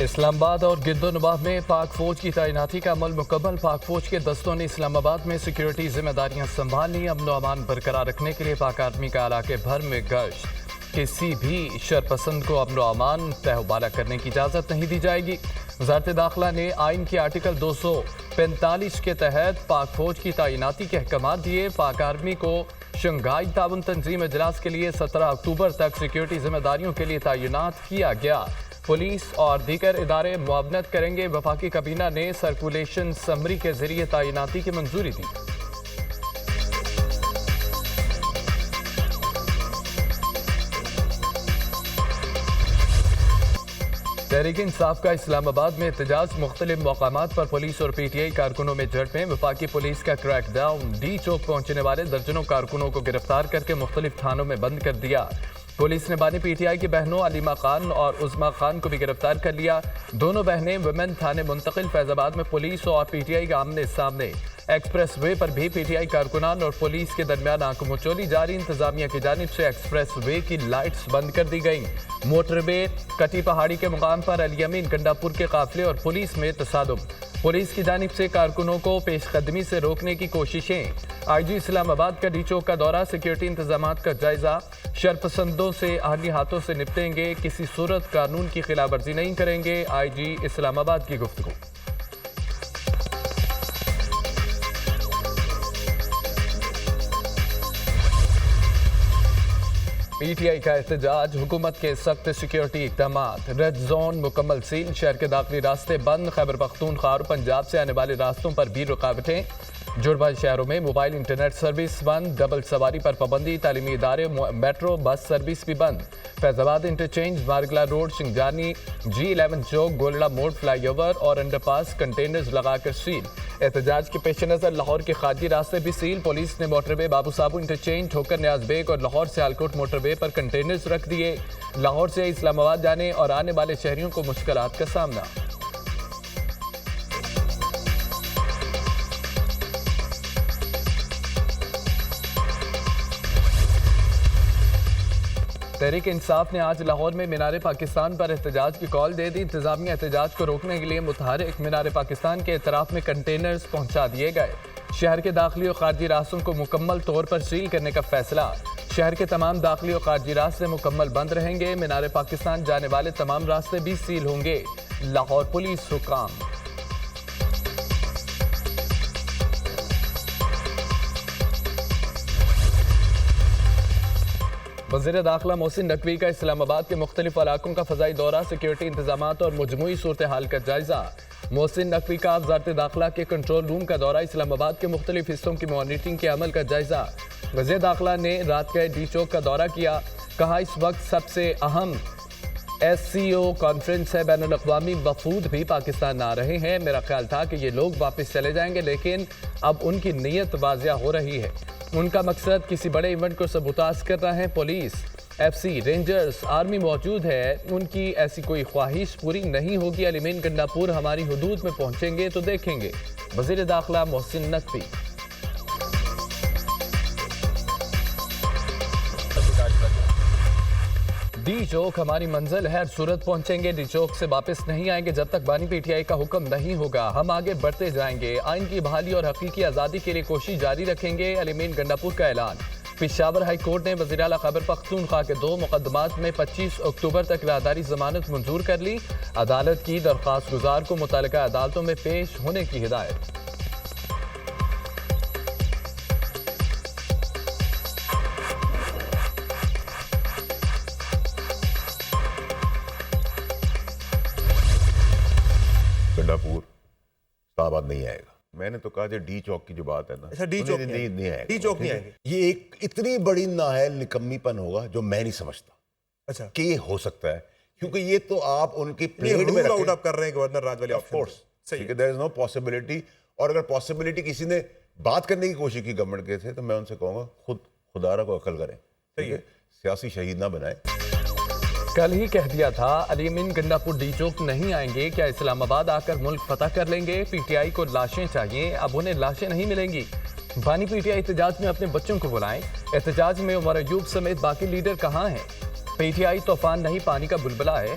اسلام آباد اور گردونواح میں پاک فوج کی تعیناتی کا عمل مکمل۔ پاک فوج کے دستوں نے اسلام آباد میں سیکیورٹی ذمہ داریاں سنبھال لی۔ امن و امان برقرار رکھنے کے لیے پاک آرمی کا علاقے بھر میں گشت۔ کسی بھی شرپسند کو امن و امان تہ و بالا کرنے کی اجازت نہیں دی جائے گی۔ وزارت داخلہ نے آئین کے آرٹیکل 245 کے تحت پاک فوج کی تعیناتی کے احکامات دیے۔ پاک آرمی کو شنگھائی تعاون تنظیم اجلاس کے لیے 17 اکتوبر تک سیکیورٹی ذمہ داریوں کے لیے تعینات کیا گیا۔ پولیس اور دیگر ادارے معاونت کریں گے۔ وفاقی کابینہ نے سرکولیشن سمری کے ذریعے تعیناتی کی منظوری دی۔ تحریک انصاف کا اسلام آباد میں احتجاج۔ مختلف مقامات پر پولیس اور پی ٹی آئی کارکنوں میں جھڑپیں۔ وفاقی پولیس کا کریک ڈاؤن۔ ڈی چوک پہنچنے والے درجنوں کارکنوں کو گرفتار کر کے مختلف تھانوں میں بند کر دیا۔ پولیس نے بانی پی ٹی آئی کی بہنوں علیمہ خان اور عظمیٰ خان کو بھی گرفتار کر لیا۔ دونوں بہنیں ویمن تھانے منتقل۔ فیض آباد میں پولیس اور پی ٹی آئی کے آمنے سامنے۔ ایکسپریس وے پر بھی پی ٹی آئی کارکنان اور پولیس کے درمیان آنکھ مچولی جاری۔ انتظامیہ کی جانب سے ایکسپریس وے کی لائٹس بند کر دی گئیں۔ موٹر وے کٹی پہاڑی کے مقام پر علی امین گنڈا پور کے قافلے اور پولیس میں تصادم۔ پولیس کی جانب سے کارکنوں کو پیش قدمی سے روکنے کی کوششیں۔ آئی جی اسلام آباد کا ڈی چوک کا دورہ۔ سیکیورٹی انتظامات کا جائزہ۔ شرپسندوں سے اہلی ہاتھوں سے نپٹیں گے، کسی صورت قانون کی خلاف ورزی نہیں کریں گے۔ آئی جی اسلام آباد کی گفتگو۔ پی ٹی آئی کا احتجاج۔ حکومت کے سخت سیکیورٹی اقدامات۔ ریڈ زون مکمل سیل۔ شہر کے داخلی راستے بند۔ خیبر پختونخوا اور پنجاب سے آنے والے راستوں پر بھی رکاوٹیں۔ جڑواں شہروں میں موبائل انٹرنیٹ سروس بند۔ ڈبل سواری پر پابندی۔ تعلیمی ادارے، میٹرو بس سروس بھی بند۔ فیض آباد انٹرچینج، مارگلا روڈ، شنگجانی، G11 چوک، گولڑا موڑ، فلائی اوور اور انڈر پاس کنٹینرز لگا کر سیل۔ احتجاج کے پیش نظر لاہور کے خارجی راستے بھی سیل۔ پولیس نے موٹر وے بابو صابو انٹرچینج، ٹھوکر نیاز بیگ اور لاہور سے سیالکوٹ موٹر وے پر کنٹینرز رکھ دیے۔ لاہور سے اسلام آباد جانے اور آنے والے شہریوں کو مشکلات کا سامنا۔ تحریک انصاف نے آج لاہور میں مینار پاکستان پر احتجاج کی کال دے دی۔ انتظامیہ احتجاج کو روکنے کے لیے متحرک مینار پاکستان کے اطراف میں کنٹینرز پہنچا دیے گئے۔ شہر کے داخلی اور خارجی راستوں کو مکمل طور پر سیل کرنے کا فیصلہ۔ شہر کے تمام داخلی اور خارجی راستے مکمل بند رہیں گے۔ مینار پاکستان جانے والے تمام راستے بھی سیل ہوں گے۔ لاہور پولیس حکام۔ وزیر داخلہ محسن نقوی کا اسلام آباد کے مختلف علاقوں کا فضائی دورہ۔ سیکیورٹی انتظامات اور مجموعی صورتحال کا جائزہ۔ محسن نقوی کا وزارت داخلہ کے کنٹرول روم کا دورہ۔ اسلام آباد کے مختلف حصوں کی مانیٹرنگ کے عمل کا جائزہ۔ وزیر داخلہ نے رات گئے ڈی چوک کا دورہ کیا۔ کہا اس وقت سب سے اہم SCO کانفرنس ہے۔ بین الاقوامی وفود بھی پاکستان آ رہے ہیں۔ میرا خیال تھا کہ یہ لوگ واپس چلے جائیں گے، لیکن اب ان کی نیت واضح ہو رہی ہے۔ ان کا مقصد کسی بڑے ایونٹ کو سبوتاژ کر رہے ہیں۔ پولیس، FC، رینجرز، آرمی موجود ہے۔ ان کی ایسی کوئی خواہش پوری نہیں ہوگی۔ علی امین گنڈا پور ہماری حدود میں پہنچیں گے تو دیکھیں گے۔ وزیر داخلہ محسن نقوی۔ ڈی چوک ہماری منزل ہے، ہر صورت پہنچیں گے۔ ڈی چوک سے واپس نہیں آئیں گے جب تک بانی پی ٹی آئی کا حکم نہیں ہوگا۔ ہم آگے بڑھتے جائیں گے۔ آئین کی بحالی اور حقیقی آزادی کے لیے کوشش جاری رکھیں گے۔ علی امین گنڈا پور کا اعلان۔ پشاور ہائی کورٹ نے وزیر اعلیٰ خیبر پختونخوا کے 2 مقدمات میں 25 اکتوبر تک راہداری ضمانت منظور کر لی۔ عدالت کی درخواست گزار کو متعلقہ عدالتوں میں پیش ہونے کی ہدایت۔ گنڈا پور اسلام آباد نہیں آئے گا۔ میں نے تو کہا جو ڈی چوک کی جو بات ہے نا، ڈی چوک نہیں آئے گا۔ یہ ایک اتنی بڑی نااہل نکمی پن ہوگا جو میں نہیں سمجھتا اچھا کہ یہ ہو سکتا ہے، کیونکہ یہ تو آپ ان کی پلیٹ میں رول آؤٹ آپ کر رہے ہیں گورنر راج والی آپشن صحیح ہے، دیر از نو پاسبلٹی۔ اور اگر پاسبلٹی کسی نے بات کرنے کی کوشش کی گورنمنٹ کے تھے تو میں ان سے کہوں گا خود خدا کو عقل کریں، صحیح ہے، سیاسی شہید نہ بنائیں۔ کل ہی کہہ دیا تھا علی امین گنڈا پور ڈی چوک نہیں آئیں گے، کیا اسلام آباد آ کر ملک فتح کر لیں گے؟ پی ٹی آئی کو لاشیں چاہیے، اب انہیں لاشیں نہیں ملیں گی۔ بانی پی ٹی آئی احتجاج میں اپنے بچوں کو بلائیں۔ احتجاج میں عمر ایوب سمیت باقی لیڈر کہاں ہیں؟ پی ٹی آئی طوفان نہیں پانی کا بلبلہ ہے۔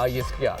ISPR।